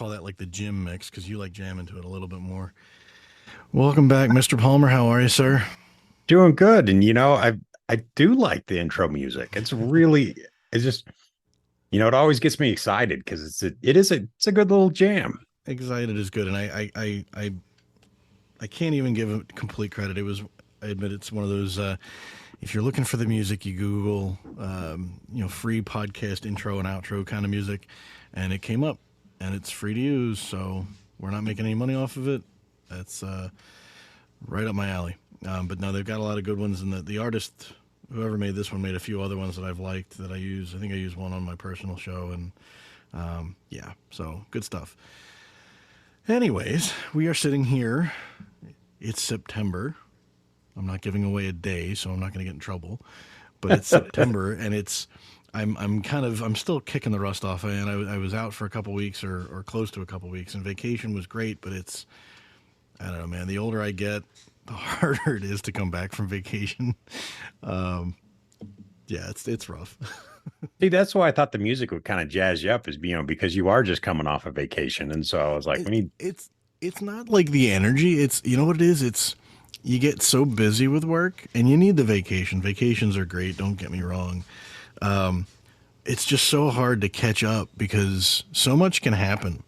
call that like the gym mix because you like jamming to it a little bit more. Welcome back, Mr. Palmer. How are you, sir? Doing good. And I do like the intro music. It's just, it always gets me excited because it's a good little jam. Excited is good, and I can't even give it complete credit. I admit it's one of those. If you're looking for the music, you Google, free podcast intro and outro kind of music, and it came up, and it's free to use. So we're not making any money off of it. That's right up my alley. But no, they've got a lot of good ones, and the artist, whoever made this one, made a few other ones that I've liked that I use. I think I use one on my personal show, and yeah, so good stuff. Anyways, we are sitting here. It's September. I'm not giving away a day, so I'm not going to get in trouble. But it's September, and I'm still kicking the rust off. And I was out for a couple weeks or close to a couple weeks, and vacation was great, but I don't know, man. The older I get, the harder it is to come back from vacation. Um, yeah, it's rough. See, that's why I thought the music would kind of jazz you up, because you are just coming off a vacation. And so I was like, it, we need, it's not like the energy. It's you know what it is. It's you get so busy with work, and you need the vacation. Vacations are great. Don't get me wrong. Um, it's just so hard to catch up because so much can happen.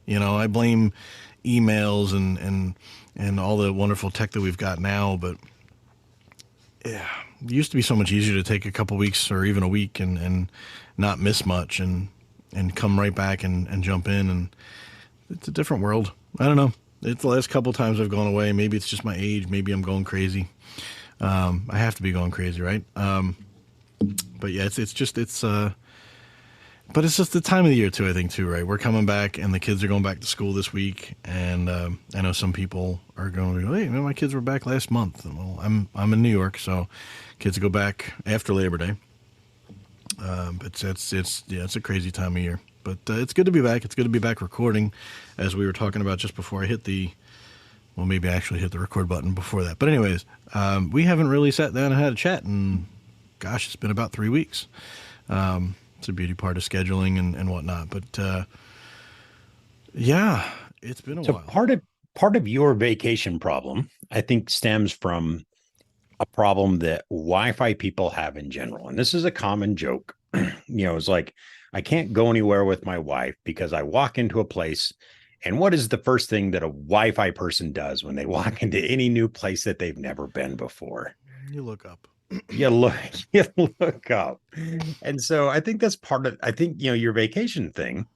I blame emails and all the wonderful tech that we've got now, but yeah, it used to be so much easier to take a couple weeks or even a week and not miss much and come right back and jump in, and it's a different world. I don't know. It's the last couple times I've gone away. Maybe it's just my age. Maybe I'm going crazy. I have to be going crazy, right? But yeah, but it's just the time of the year too. I think too, right? We're coming back, and the kids are going back to school this week, and I know some people are going to go, "Hey, man, my kids were back last month." And, well, I'm in New York, so kids go back after Labor Day. But it's a crazy time of year. But it's good to be back. It's good to be back recording, as we were talking about just before I hit maybe I actually hit the record button before that. But anyways, we haven't really sat down and had a chat, and gosh, it's been about 3 weeks. It's a beauty part of scheduling and whatnot. But yeah, it's been a so while. part of your vacation problem, I think, stems from a problem that Wi-Fi people have in general. And this is a common joke. It's like, I can't go anywhere with my wife because I walk into a place. And what is the first thing that a Wi-Fi person does when they walk into any new place that they've never been before? You look up. You look, you look up. And so I think that's I think, your vacation thing,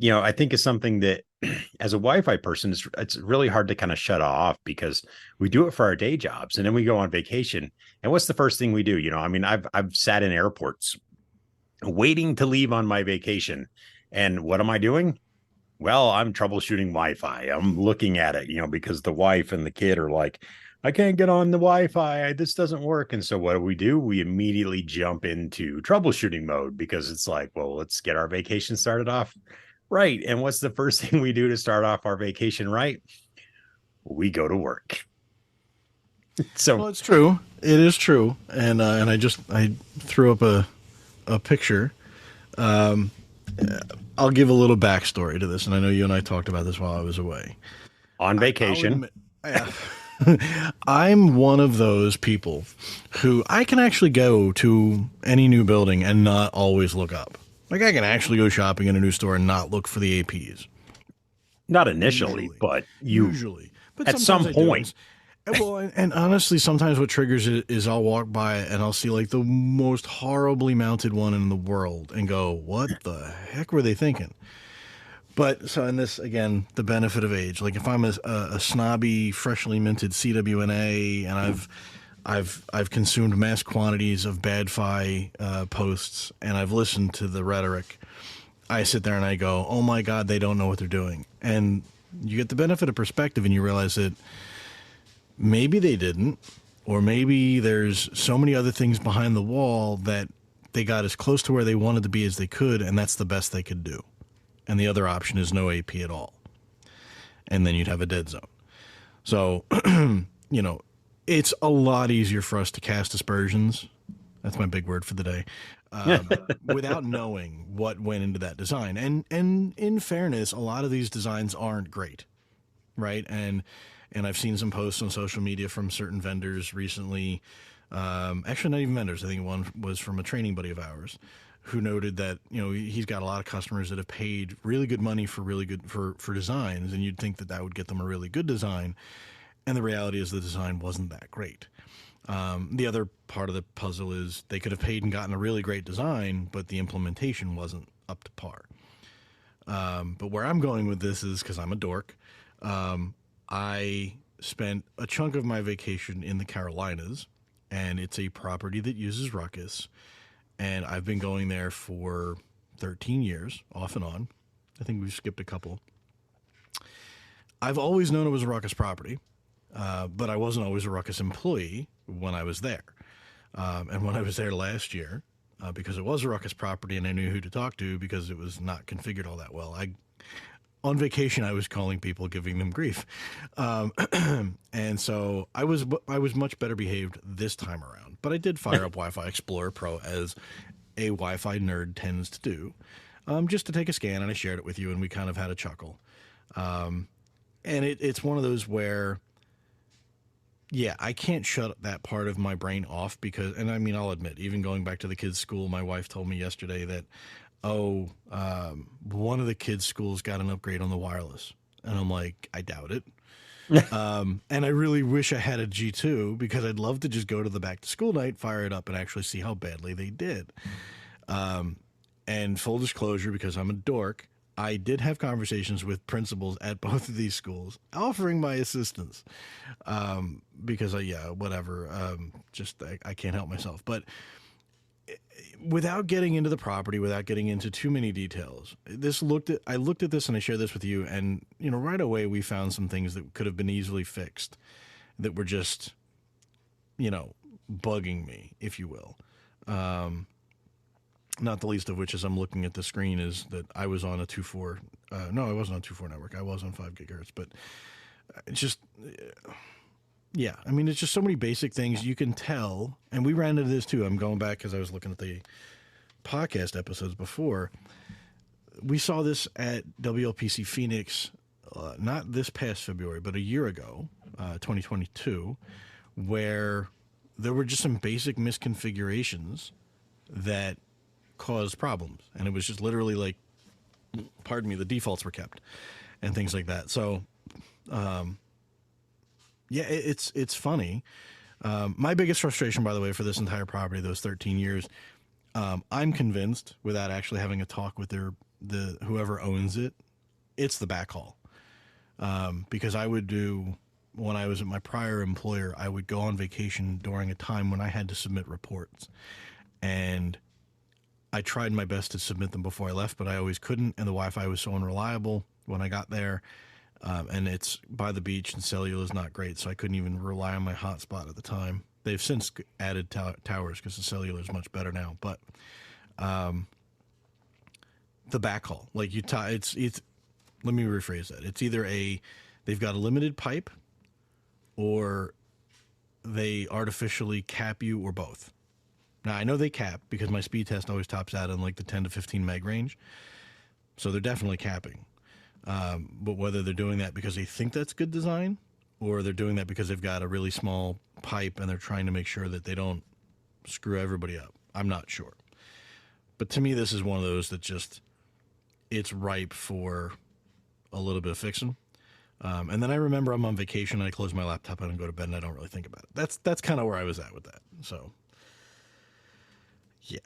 I think is something that as a Wi-Fi person, it's really hard to kind of shut off because we do it for our day jobs and then we go on vacation. And what's the first thing we do? I've sat in airports waiting to leave on my vacation. And what am I doing? Well, I'm troubleshooting Wi-Fi. I'm looking at it, because the wife and the kid are like, I can't get on the Wi-Fi. This doesn't work. And so what do? We immediately jump into troubleshooting mode because it's like, well, let's get our vacation started off right. And what's the first thing we do to start off our vacation right? We go to work. So Well, it's true. It is true. And I threw up a picture. Um, I'll give a little backstory to this, and I know you and I talked about this while I was away. on I'll vacation, admit, yeah. I'm one of those people who I can actually go to any new building and not always look up. Like I can actually go shopping in a new store and not look for the APs. not initially, Usually, but you usually, but at sometimes some I do. point. Well, and honestly, sometimes what triggers it is I'll walk by and I'll see like the most horribly mounted one in the world and go, "What the heck were they thinking?" But so in this again, the benefit of age. Like if I'm a snobby, freshly minted CWNA, and I've consumed mass quantities of bad fi posts, and I've listened to the rhetoric, I sit there and I go, "Oh my God, they don't know what they're doing." And you get the benefit of perspective, and you realize that maybe they didn't, or maybe there's so many other things behind the wall that they got as close to where they wanted to be as they could, and that's the best they could do. And the other option is no AP at all. And then you'd have a dead zone. So, you know, it's a lot easier for us to cast aspersions That's my big word for the day. Without knowing what went into that design. And in fairness, a lot of these designs aren't great, right? And I've seen some posts on social media from certain vendors recently. Actually, not even vendors. I think one was from a training buddy of ours who noted that he's got a lot of customers that have paid really good money for really good for designs, and you'd think that that would get them a really good design, and the reality is the design wasn't that great. The other part of the puzzle is they could have paid and gotten a really great design, but the implementation wasn't up to par. But where I'm going with this is because I'm a dork. I spent a chunk of my vacation in the Carolinas, and it's a property that uses Ruckus, and I've been going there for 13 years, off and on. I think we've skipped a couple. I've always known it was a Ruckus property, but I wasn't always a Ruckus employee when I was there. And when I was there last year, because it was a Ruckus property and I knew who to talk to because it was not configured all that well, on vacation, I was calling people, giving them grief. And so I was much better behaved this time around. But I did fire up Wi-Fi Explorer Pro as a Wi-Fi nerd tends to do, just to take a scan, and I shared it with you, and we kind of had a chuckle. And it's one of those where, yeah, I can't shut that part of my brain off because, and I mean, I'll admit, even going back to the kids' school, my wife told me yesterday that, one of the kids' schools got an upgrade on the wireless. And I'm like, I doubt it. And I really wish I had a G2 because I'd love to just go to the back to school night, fire it up, and actually see how badly they did. And full disclosure, because I'm a dork, I did have conversations with principals at both of these schools offering my assistance. Because whatever. I can't help myself. But without getting into the property, without getting into too many details, I looked at this and I shared this with you, and right away we found some things that could have been easily fixed that were just bugging me, if you will. Not the least of which, as I'm looking at the screen, is that I was on a 2.4. No, I wasn't on 2.4 network. I was on 5 gigahertz, but it's just. Yeah, I mean, it's just so many basic things you can tell. And we ran into this too. I'm going back because I was looking at the podcast episodes before. We saw this at WLPC Phoenix, not this past February, but a year ago, 2022, where there were just some basic misconfigurations that caused problems. And it was just literally like, pardon me, the defaults were kept and things like that. So, yeah, it's funny. My biggest frustration, by the way, for this entire property, those 13 years, I'm convinced, without actually having a talk with the whoever owns it, it's the backhaul. Because I would do, when I was at my prior employer, I would go on vacation during a time when I had to submit reports. And I tried my best to submit them before I left, but I always couldn't. And the Wi-Fi was so unreliable when I got there. And it's by the beach, and cellular is not great, so I couldn't even rely on my hotspot at the time. They've since added towers because the cellular is much better now. But the backhaul, like it's. Let me rephrase that. It's either they've got a limited pipe, or they artificially cap you, or both. Now I know they cap because my speed test always tops out in like the 10 to 15 meg range, so they're definitely capping. But whether they're doing that because they think that's good design, or they're doing that because they've got a really small pipe and they're trying to make sure that they don't screw everybody up, I'm not sure. But to me, this is one of those that just, it's ripe for a little bit of fixing. And then I remember I'm on vacation and I close my laptop and go to bed and I don't really think about it. That's kind of where I was at with that. So, yeah.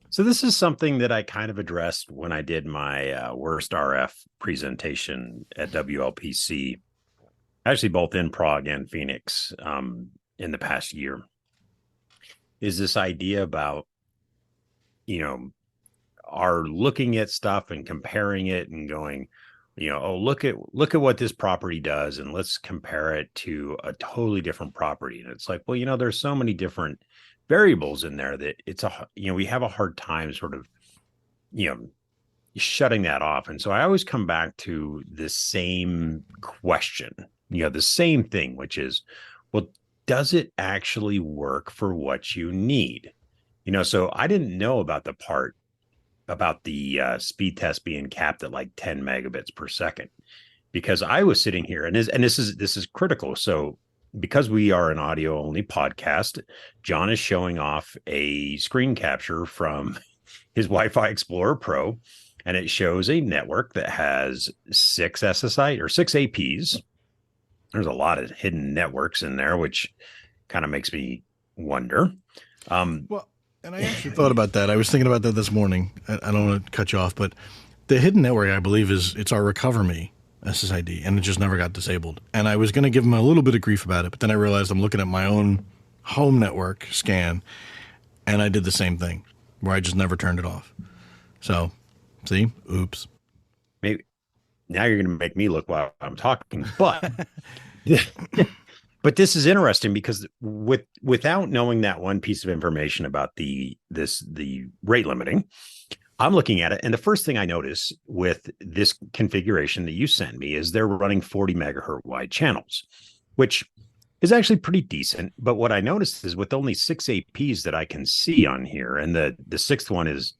So this is something that I kind of addressed when I did my worst RF presentation at WLPC, actually both in Prague and Phoenix in the past year, is this idea about, are looking at stuff and comparing it and going, look at what this property does and let's compare it to a totally different property. And it's like, well, there's so many different variables in there that it's we have a hard time sort of, shutting that off. And so I always come back to the same question, the same thing, which is, well, does it actually work for what you need? So I didn't know about the part about the speed test being capped at like 10 megabits per second, because I was sitting here, and this is critical. So because we are an audio only podcast, John is showing off a screen capture from his Wi-Fi Explorer Pro, and it shows a network that has 6 SSI or 6 APs. There's a lot of hidden networks in there, which kind of makes me wonder. Well, and I actually thought about that. I was thinking about that this morning. I don't want to cut you off, but the hidden network, I believe, it's our Recover Me SSID, and it just never got disabled. And I was going to give them a little bit of grief about it, but then I realized I'm looking at my own home network scan, and I did the same thing where I just never turned it off. So, see, oops. Maybe now you're going to make me look while I'm talking, but but this is interesting because without knowing that one piece of information about the rate limiting, I'm looking at it, and the first thing I notice with this configuration that you sent me is they're running 40 megahertz wide channels, which is actually pretty decent. But what I noticed is with only 6 APs that I can see on here, and the sixth one is,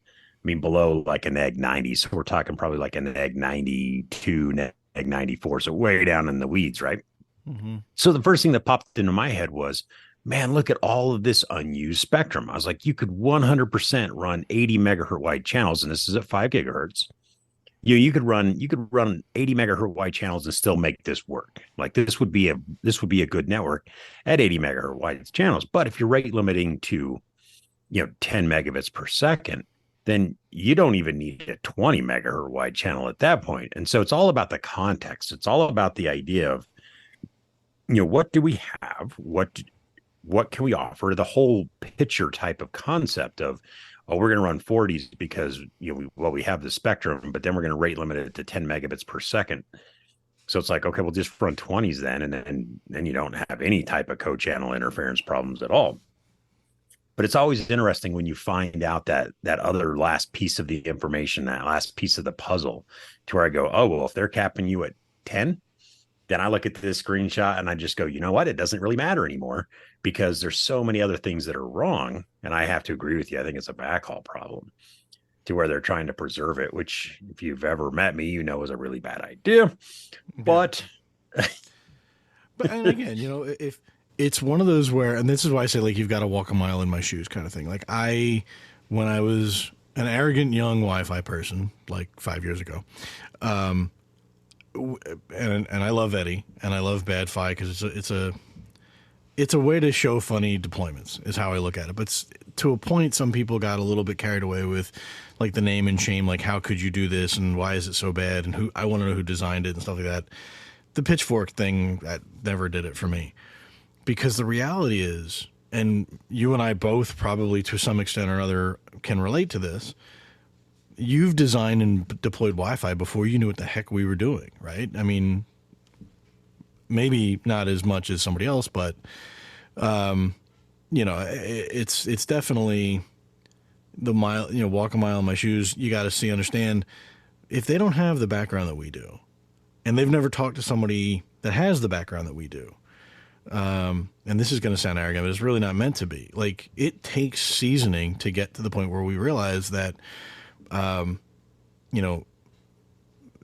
I mean, below like an egg 90. So we're talking probably like an egg 92, egg 94. So way down in the weeds, right? Mm-hmm. So the first thing that popped into my head was, man, look at all of this unused spectrum. I was like, you could 100% run 80 megahertz wide channels, and this is at 5 gigahertz. You could run 80 megahertz wide channels and still make this work. Like this would be a good network at 80 megahertz wide channels. But if you're rate limiting to 10 megabits per second, then you don't even need a 20 megahertz wide channel at that point. And so it's all about the context. It's all about the idea of, what do we have? What can we offer? The whole picture type of concept of, oh, we're going to run 40s because we have the spectrum, but then we're going to rate limit it to 10 megabits per second. So it's like, okay, we'll just run 20s then, and then you don't have any type of co-channel interference problems at all. But it's always interesting when you find out that other last piece of the information, that last piece of the puzzle, to where I go, oh, well, if they're capping you at 10, then I look at this screenshot and I just go, you know what? It doesn't really matter anymore because there's so many other things that are wrong. And I have to agree with you. I think it's a backhaul problem, to where they're trying to preserve it, which if you've ever met me, is a really bad idea. Yeah. But and again, if it's one of those where, and this is why I say, like, you've got to walk a mile in my shoes kind of thing. Like when I was an arrogant young Wi-Fi person, like 5 years ago, and I love Eddie and I love Bad Fi because it's a way to show funny deployments is how I look at it. But to a point, some people got a little bit carried away with like the name and shame, like how could you do this and why is it so bad, and I want to know who designed it and stuff like that. The pitchfork thing, that never did it for me, because the reality is, and you and I both probably to some extent or other can relate to this, you've designed and deployed Wi-Fi before you knew what the heck we were doing, right? I mean, maybe not as much as somebody else, but it's definitely the mile. Walk a mile in my shoes. You got to understand, if they don't have the background that we do, and they've never talked to somebody that has the background that we do. And this is going to sound arrogant, but it's really not meant to be. Like, it takes seasoning to get to the point where we realize that,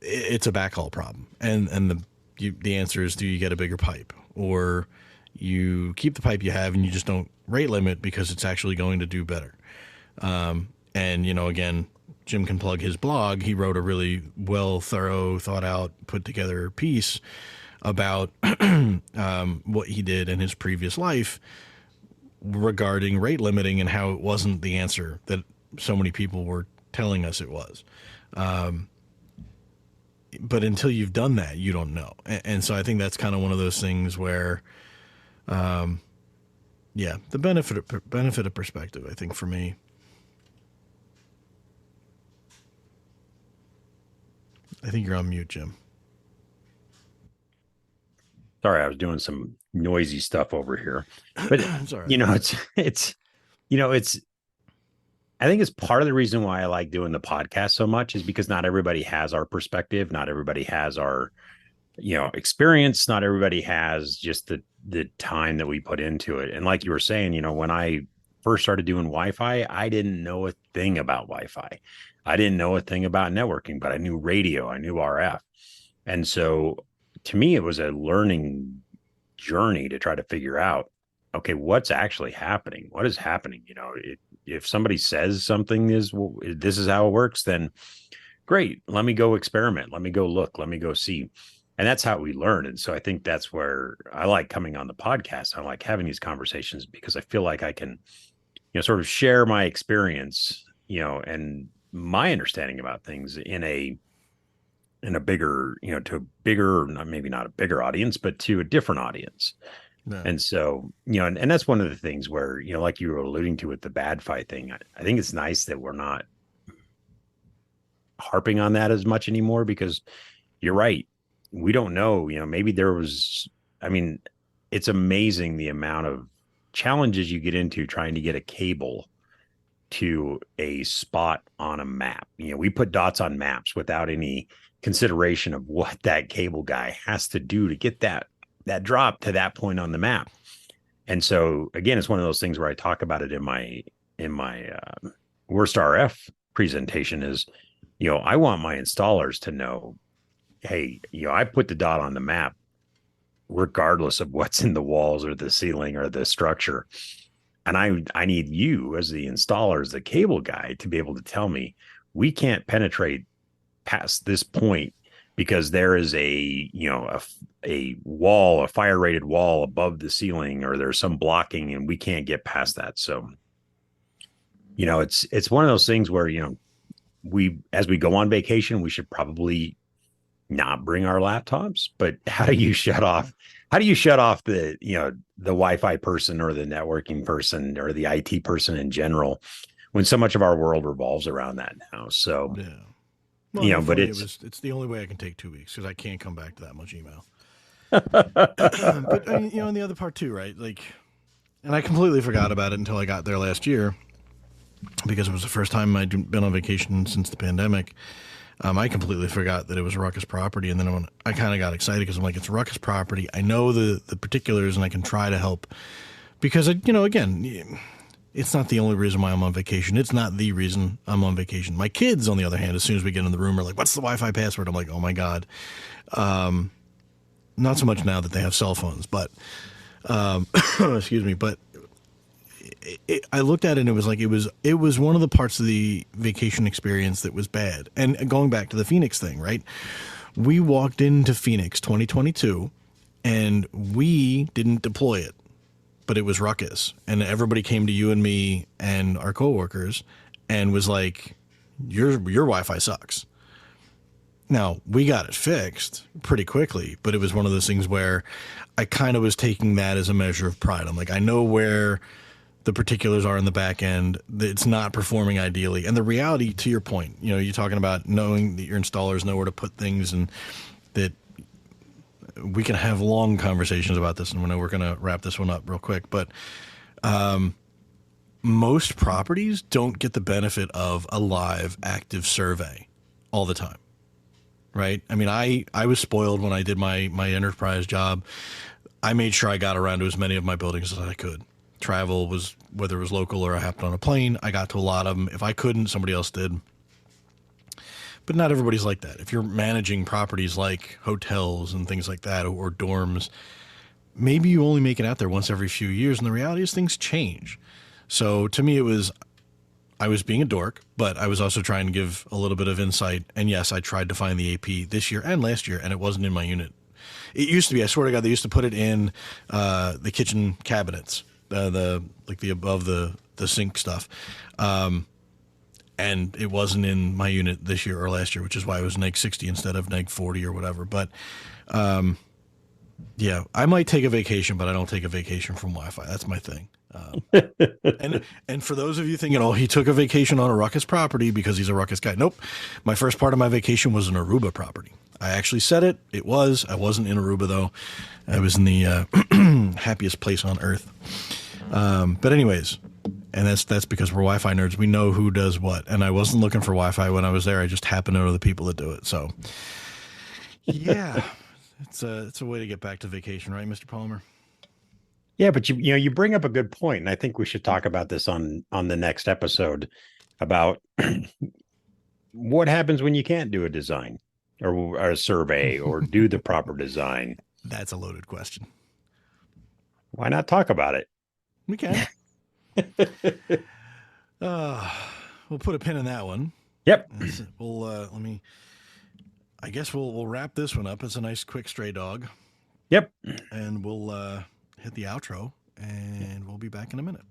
it's a backhaul problem. And the answer is, do you get a bigger pipe, or you keep the pipe you have and you just don't rate limit because it's actually going to do better. Again, Jim can plug his blog. He wrote a really thorough, thought out, put together piece about what he did in his previous life regarding rate limiting and how it wasn't the answer that so many people were telling us it was. But until you've done that, you don't know. And so I think that's kind of one of those things where, the benefit of perspective, I think, for me. I think you're on mute, Jim. Sorry, I was doing some noisy stuff over here. But Sorry. it's I think it's part of the reason why I like doing the podcast so much is because not everybody has our perspective. Not everybody has our experience. Not everybody has just the time that we put into it. And like you were saying, when I first started doing Wi-Fi, I didn't know a thing about Wi-Fi. I didn't know a thing about networking, but I knew radio, I knew RF. And so to me, it was a learning journey to try to figure out, okay, what's actually happening? What is happening? If somebody says something is, well, this is how it works, then great. Let me go experiment. Let me go look. Let me go see. And that's how we learn. And so I think that's where I like coming on the podcast. I like having these conversations because I feel like I can, sort of share my experience, and my understanding about things in a bigger, to a bigger, maybe not a bigger audience, but to a different audience. No. And so, and that's one of the things where, like you were alluding to with the bad fight thing, I think it's nice that we're not harping on that as much anymore, because you're right. We don't know, maybe there was, I mean, it's amazing the amount of challenges you get into trying to get a cable to a spot on a map. We put dots on maps without any consideration of what that cable guy has to do to get that drop to that point on the map. And so again, it's one of those things where I talk about it in my worst RF presentation is, I want my installers to know, hey, I put the dot on the map regardless of what's in the walls or the ceiling or the structure. And I need you as the installer, as the cable guy, to be able to tell me we can't penetrate past this point because there is a wall, a fire rated wall above the ceiling, or there's some blocking and we can't get past that. So, it's one of those things where, as we go on vacation, we should probably not bring our laptops, but how do you shut off the, the Wi-Fi person or the networking person or the IT person in general, when so much of our world revolves around that now? So, Yeah. Well, but it's the only way I can take 2 weeks because I can't come back to that much email. But and the other part too, right? Like, and I completely forgot about it until I got there last year because it was the first time I'd been on vacation since the pandemic. I completely forgot that it was Ruckus property, and then when I kind of got excited because I'm like, it's Ruckus property. I know the particulars, and I can try to help because again, it's not the only reason why I'm on vacation. It's not the reason I'm on vacation. My kids, on the other hand, as soon as we get in the room, are like, "What's the Wi-Fi password?" I'm like, "Oh my god." Not so much now that they have cell phones, but excuse me, but. I looked at it and it was like it was one of the parts of the vacation experience that was bad. And going back to the Phoenix thing, right? We walked into Phoenix 2022 and we didn't deploy it, but it was Ruckus. And everybody came to you and me and our coworkers and was like, your Wi-Fi sucks. Now, we got it fixed pretty quickly, but it was one of those things where I kind of was taking that as a measure of pride. I'm like, I know where the particulars are in the back end. It's not performing ideally. And the reality, to your point, you're talking about knowing that your installers know where to put things, and that we can have long conversations about this. And we know we're going to wrap this one up real quick, but most properties don't get the benefit of a live active survey all the time. Right. I mean, I was spoiled when I did my enterprise job. I made sure I got around to as many of my buildings as I could. Travel was, whether it was local or I hopped on a plane, I got to a lot of them. If I couldn't, somebody else did. But not everybody's like that. If you're managing properties like hotels and things like that, or dorms, maybe you only make it out there once every few years. And the reality is things change. So to me, I was being a dork, but I was also trying to give a little bit of insight. And yes, I tried to find the AP this year and last year, and it wasn't in my unit. It used to be, I swear to God, they used to put it in the kitchen cabinets. The above the sink stuff, and it wasn't in my unit this year or last year, which is why it was neg 60 instead of neg 40 or whatever. But yeah, I might take a vacation, but I don't take a vacation from Wi-Fi. That's my thing. And for those of you thinking, oh, he took a vacation on a Ruckus property because he's a Ruckus guy. Nope. My first part of my vacation was an Aruba property. I actually said it. It was. I wasn't in Aruba though. I was in the happiest place on earth. But anyways, and that's because we're Wi-Fi nerds. We know who does what. And I wasn't looking for Wi-Fi when I was there. I just happened to know the people that do it. So yeah, It's a way to get back to vacation, right, Mr. Palmer? Yeah, but you bring up a good point, and I think we should talk about this on the next episode about what happens when you can't do a design or a survey or do the proper design. That's a loaded question. Why not talk about it? We can. We'll put a pin in that one. Yep. We'll let me. I guess we'll wrap this one up. It's a nice, quick stray dog. Yep. And we'll hit the outro, and we'll be back in a minute.